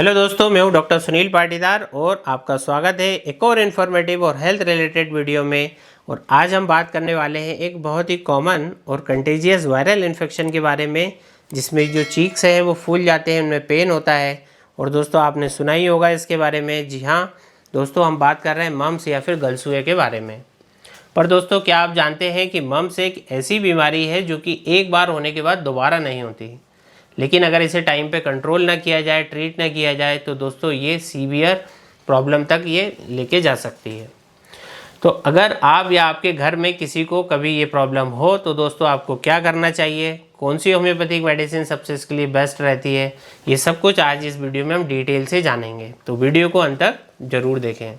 Hello दोस्तों, मैं हूं डॉक्टर सुनील पाटीदार और आपका स्वागत है एक और इन्फॉर्मेटिव और हेल्थ रिलेटेड वीडियो में। और आज हम बात करने वाले हैं एक बहुत ही कॉमन और कंटेजियस वायरल इन्फेक्शन के बारे में, जिसमें जो चीक्स हैं वो फूल जाते हैं, उनमें पेन होता है। और दोस्तों आपने सुना ही होगा इसके बारे में। जी हाँ दोस्तों, हम बात कर रहे हैं मम्स या फिर गलसुए के बारे में। पर दोस्तों, क्या आप जानते हैं कि मम्स एक ऐसी बीमारी है जो कि एक बार होने के बाद दोबारा नहीं होती, लेकिन अगर इसे टाइम पे कंट्रोल ना किया जाए, ट्रीट ना किया जाए, तो दोस्तों ये सीवियर प्रॉब्लम तक ये लेके जा सकती है। तो अगर आप या आपके घर में किसी को कभी ये प्रॉब्लम हो तो दोस्तों आपको क्या करना चाहिए, कौन सी होम्योपैथिक मेडिसिन सबसे इसके लिए बेस्ट रहती है, ये सब कुछ आज इस वीडियो में हम डिटेल से जानेंगे। तो वीडियो को अंत तक जरूर देखें।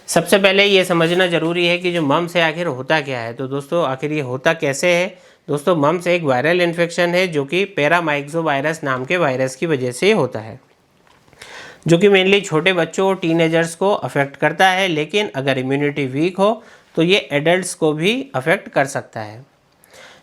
सबसे पहले ये समझना ज़रूरी है कि जो मम्स है आखिर होता क्या है। तो दोस्तों आखिर ये होता कैसे है। दोस्तों मम्स एक वायरल इन्फेक्शन है जो कि पैरामाइक्सोवायरस नाम के वायरस की वजह से होता है, जो कि मेनली छोटे बच्चों और टीनेजर्स को अफेक्ट करता है। लेकिन अगर इम्यूनिटी वीक हो तो ये एडल्ट्स को भी अफेक्ट कर सकता है।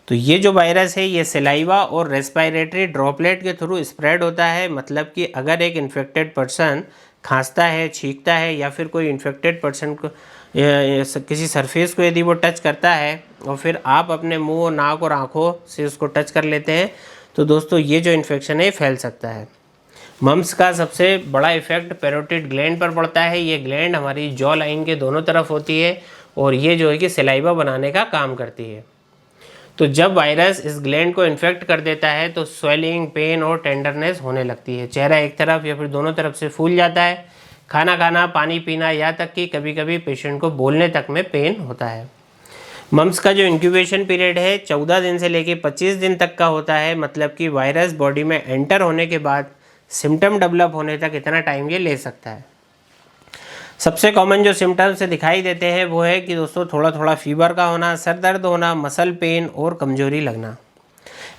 तो ये जो वायरस है ये सलाइवा और रेस्पिरेटरी ड्रॉपलेट के थ्रू स्प्रेड होता है। मतलब कि अगर एक इन्फेक्टेड पर्सन खांसता है, छींकता है या फिर कोई इन्फेक्टेड पर्सन को किसी सरफेस को यदि वो टच करता है और फिर आप अपने मुंह और नाक और आँखों से उसको टच कर लेते हैं तो दोस्तों ये जो इन्फेक्शन है फैल सकता है। मम्स का सबसे बड़ा इफेक्ट पैरोटिड ग्लैंड पर पड़ता है। ये ग्लैंड हमारी जॉ लाइन के दोनों तरफ होती है और ये जो है कि सलाइवा बनाने का काम करती है। तो जब वायरस इस ग्लैंड को इन्फेक्ट कर देता है तो स्वेलिंग, पेन और टेंडरनेस होने लगती है। चेहरा एक तरफ या फिर दोनों तरफ से फूल जाता है। खाना खाना, पानी पीना, यहाँ तक कि कभी कभी पेशेंट को बोलने तक में पेन होता है। मम्स का जो इंक्यूबेशन पीरियड है 14 दिन से लेकर 25 दिन तक का होता है। मतलब कि वायरस बॉडी में एंटर होने के बाद सिम्टम डेवलप होने तक इतना टाइम ये ले सकता है। सबसे कॉमन जो सिम्टम्स दिखाई देते हैं वो है कि दोस्तों थोड़ा थोड़ा फीवर का होना, सर दर्द होना, मसल पेन और कमजोरी लगना।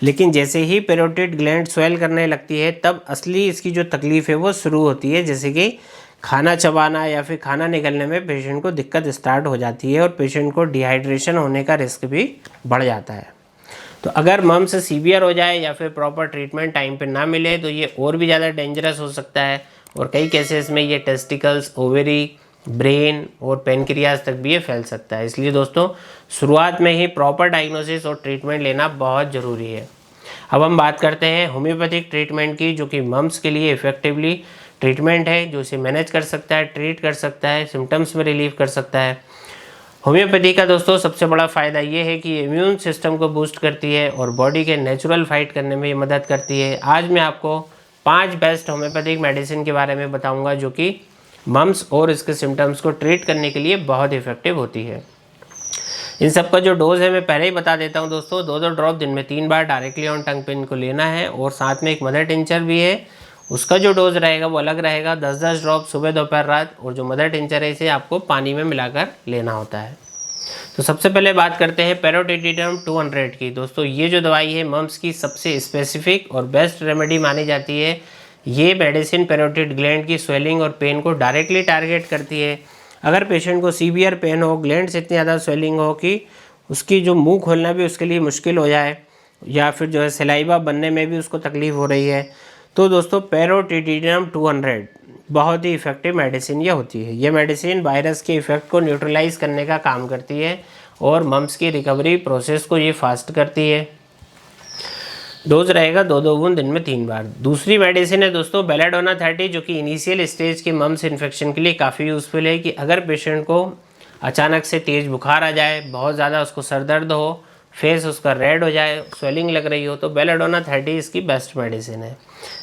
लेकिन जैसे ही पैरोटिड ग्लैंड स्वेल करने लगती है तब असली इसकी जो तकलीफ है वो शुरू होती है। जैसे कि खाना चबाना या फिर खाना निकलने में पेशेंट को दिक्कत स्टार्ट हो जाती है और पेशेंट को डिहाइड्रेशन होने का रिस्क भी बढ़ जाता है। तो अगर मम्स सीवियर हो जाए या फिर प्रॉपर ट्रीटमेंट टाइम पे ना मिले तो ये और भी ज़्यादा डेंजरस हो सकता है और कई केसेस में ये टेस्टिकल्स, ओवेरी, ब्रेन और पेनक्रियाज तक भी ये फैल सकता है। इसलिए दोस्तों शुरुआत में ही प्रॉपर डायग्नोसिस और ट्रीटमेंट लेना बहुत ज़रूरी है। अब हम बात करते हैं होम्योपैथिक ट्रीटमेंट की, जो कि मम्स के लिए इफेक्टिवली ट्रीटमेंट है, जो इसे मैनेज कर सकता है, ट्रीट कर सकता है, सिम्टम्स में रिलीव कर सकता है। होम्योपैथी का दोस्तों सबसे बड़ा फ़ायदा ये है कि इम्यून सिस्टम को बूस्ट करती है और बॉडी के नेचुरल फाइट करने में ये मदद करती है। आज मैं आपको 5 बेस्ट होम्योपैथिक मेडिसिन के बारे में बताऊंगा जो कि मम्स और इसके सिम्टम्स को ट्रीट करने के लिए बहुत इफेक्टिव होती है। इन सब का जो डोज है मैं पहले ही बता देता हूं दोस्तों। 2-2 ड्रॉप दिन में 3 बार डायरेक्टली ऑन टंग पे इनको लेना है और साथ में एक मदर टिंचर भी है, उसका जो डोज रहेगा वो अलग रहेगा। 10-10 ड्रॉप सुबह, दोपहर, रात। और जो मदर टिंचर है इसे आपको पानी में मिलाकर लेना होता है। तो सबसे पहले बात करते हैं पैरोटिडिनम 200 की। दोस्तों ये जो दवाई है मम्स की सबसे स्पेसिफिक और बेस्ट रेमेडी मानी जाती है। ये मेडिसिन पैरोटिड ग्लैंड की स्वेलिंग और पेन को डायरेक्टली टारगेट करती है। अगर पेशेंट को सीवियर पेन हो, ग्लैंड से इतनी ज़्यादा स्वेलिंग हो कि उसकी जो मुंह खोलना भी उसके लिए मुश्किल हो जाए या फिर जो है सलाइवा बनने में भी उसको तकलीफ़ हो रही है, तो दोस्तों पैरोटिडिनम 200 बहुत ही इफेक्टिव मेडिसिन ये होती है। ये मेडिसिन वायरस के इफेक्ट को न्यूट्रलाइज करने का काम करती है और मम्स की रिकवरी प्रोसेस को ये फास्ट करती है। डोज रहेगा 2-2 बूंद दिन में 3 बार। दूसरी मेडिसिन है दोस्तों बेलाडोना 30, जो कि इनिशियल स्टेज के मम्स इन्फेक्शन के लिए काफ़ी यूज़फुल है। कि अगर पेशेंट को अचानक से तेज़ बुखार आ जाए, बहुत ज़्यादा उसको सर दर्द हो, फेस उसका रेड हो जाए, स्वेलिंग लग रही हो, तो बेलाडोना 30 इसकी बेस्ट मेडिसिन है।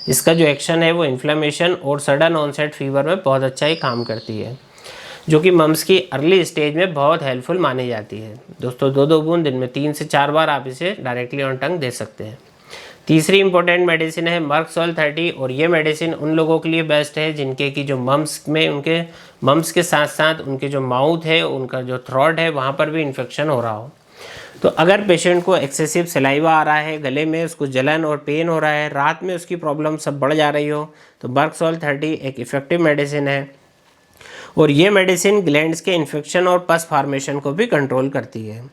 इसका जो एक्शन है वो इन्फ्लेमेशन और सडन ऑनसेट फीवर में बहुत अच्छा ही काम करती है, जो कि मम्स की अर्ली स्टेज में बहुत हेल्पफुल मानी जाती है। दोस्तों 2-2 बूंद दिन में 3 से 4 बार आप इसे डायरेक्टली ऑन टंग दे सकते हैं। तीसरी इंपॉर्टेंट मेडिसिन है मर्कसोल 30 और ये मेडिसिन उन लोगों के लिए बेस्ट है जिनके की जो मम्स में उनके मम्स के साथ साथ उनके जो माउथ है, उनका जो थ्रोट है, वहाँ पर भी इन्फेक्शन हो रहा हो। तो अगर पेशेंट को एक्सेसिव सलाइवा आ रहा है, गले में उसको जलन और पेन हो रहा है, रात में उसकी प्रॉब्लम सब बढ़ जा रही हो, तो मर्कसोल 30 एक इफेक्टिव मेडिसिन है। और ये मेडिसिन ग्लैंड्स के इन्फेक्शन और पस फॉर्मेशन को भी कंट्रोल करती है।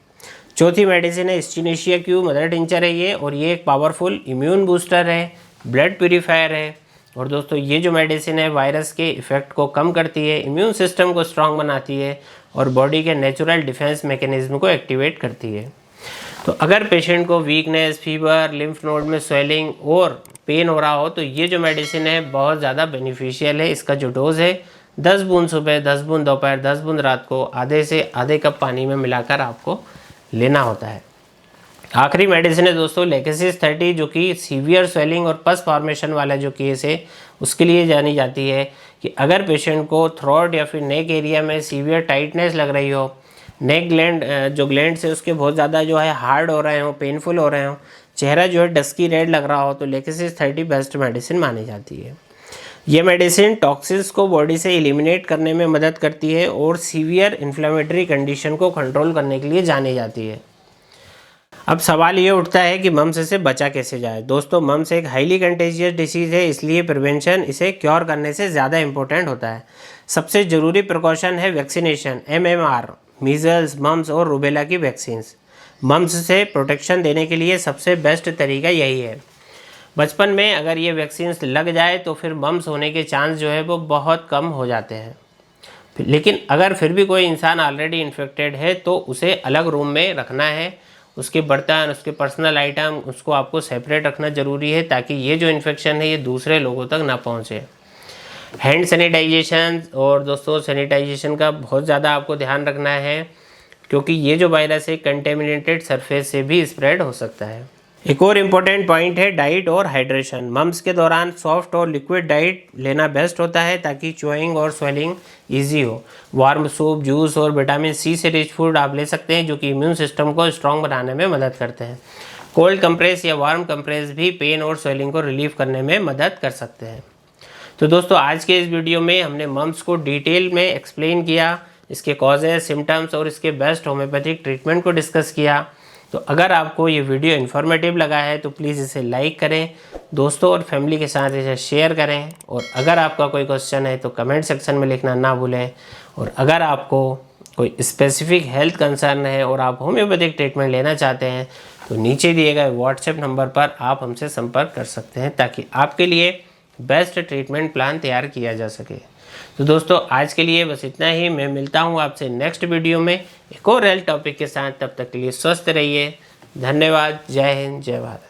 चौथी मेडिसिन है स्टिनेशिया क्यू, मदर टिंचर है ये, और ये एक पावरफुल इम्यून बूस्टर है, ब्लड प्यूरीफायर है और दोस्तों ये जो मेडिसिन है वायरस के इफ़ेक्ट को कम करती है, इम्यून सिस्टम को स्ट्रांग बनाती है और बॉडी के नेचुरल डिफेंस मैकेनिज्म को एक्टिवेट करती है। तो अगर पेशेंट को वीकनेस, फीवर, लिम्फ नोड में स्वेलिंग और पेन हो रहा हो तो ये जो मेडिसिन है बहुत ज़्यादा बेनिफिशियल है। इसका जो डोज है 10 बूंद सुबह, 10 बूंद दोपहर, 10 बूंद रात को आधे से आधे कप पानी में मिलाकर आपको लेना होता है। आखिरी मेडिसिन है दोस्तों लेकेसिस 30, जो कि सीवियर स्वेलिंग और पस फॉर्मेशन वाला जो केस है उसके लिए जानी जाती है कि अगर पेशेंट को थ्रोट या फिर नेक एरिया में सीवियर टाइटनेस लग रही हो, नेक ग्लैंड जो ग्लैंड्स है उसके बहुत ज़्यादा जो है हार्ड हो रहे हो, पेनफुल हो रहे हो, चेहरा जो है डस्की रेड लग रहा हो, तो लेकेसिस 30 बेस्ट मेडिसिन मानी जाती है। ये मेडिसिन टॉक्सिन्स को बॉडी से एलिमिनेट करने में मदद करती है और सीवियर इन्फ्लेमेटरी कंडीशन को कंट्रोल करने के लिए जानी जाती है। अब सवाल ये उठता है कि मम्स से बचा कैसे जाए। दोस्तों मम्स एक हाईली कंटेजियस डिसीज़ है, इसलिए प्रिवेंशन इसे क्योर करने से ज़्यादा इंपॉर्टेंट होता है। सबसे ज़रूरी प्रिकॉशन है वैक्सीनेशन, MMR, मीज़ल्स, मम्स और रूबेला की वैक्सीन्स। मम्स से प्रोटेक्शन देने के लिए सबसे बेस्ट तरीका यही है। बचपन में अगर ये वैक्सीन्स लग जाए तो फिर मम्स होने के चांस जो है वो बहुत कम हो जाते हैं। लेकिन अगर फिर भी कोई इंसान ऑलरेडी इन्फेक्टेड है तो उसे अलग रूम में रखना है, उसके बर्तन, उसके पर्सनल आइटम, उसको आपको सेपरेट रखना ज़रूरी है ताकि ये जो इन्फेक्शन है ये दूसरे लोगों तक ना पहुँचे। हैंड सैनिटाइजेशन और दोस्तों सैनिटाइजेशन का बहुत ज़्यादा आपको ध्यान रखना है क्योंकि ये जो वायरस है कंटेमिनेटेड सरफेस से भी स्प्रेड हो सकता है। एक और इम्पॉर्टेंट पॉइंट है डाइट और हाइड्रेशन। मम्स के दौरान सॉफ्ट और लिक्विड डाइट लेना बेस्ट होता है ताकि च्यूइंग और स्वेलिंग ईजी हो। वार्म सूप, जूस और विटामिन सी से रिच फूड आप ले सकते हैं जो कि इम्यून सिस्टम को स्ट्रॉन्ग बनाने में मदद करते हैं। कोल्ड कंप्रेस या वार्म कंप्रेस भी पेन और स्वेलिंग को रिलीव करने में मदद कर सकते हैं। तो दोस्तों आज के इस वीडियो में हमने मम्स को डिटेल में एक्सप्लेन किया, इसके कॉजेज, सिम्टम्स और इसके बेस्ट होम्योपैथिक ट्रीटमेंट को डिस्कस किया। तो अगर आपको ये वीडियो इन्फॉर्मेटिव लगा है तो प्लीज़ इसे लाइक करें, दोस्तों और फैमिली के साथ इसे शेयर करें और अगर आपका कोई क्वेश्चन है तो कमेंट सेक्शन में लिखना ना भूलें। और अगर आपको कोई स्पेसिफिक हेल्थ कंसर्न है और आप होम्योपैथिक ट्रीटमेंट लेना चाहते हैं तो नीचे दिए गए व्हाट्सएप नंबर पर आप हमसे संपर्क कर सकते हैं ताकि आपके लिए बेस्ट ट्रीटमेंट प्लान तैयार किया जा सके। तो दोस्तों आज के लिए बस इतना ही। मैं मिलता हूँ आपसे नेक्स्ट वीडियो में एक और हेल्थ टॉपिक के साथ। तब तक के लिए स्वस्थ रहिए। धन्यवाद। जय हिंद, जय भारत।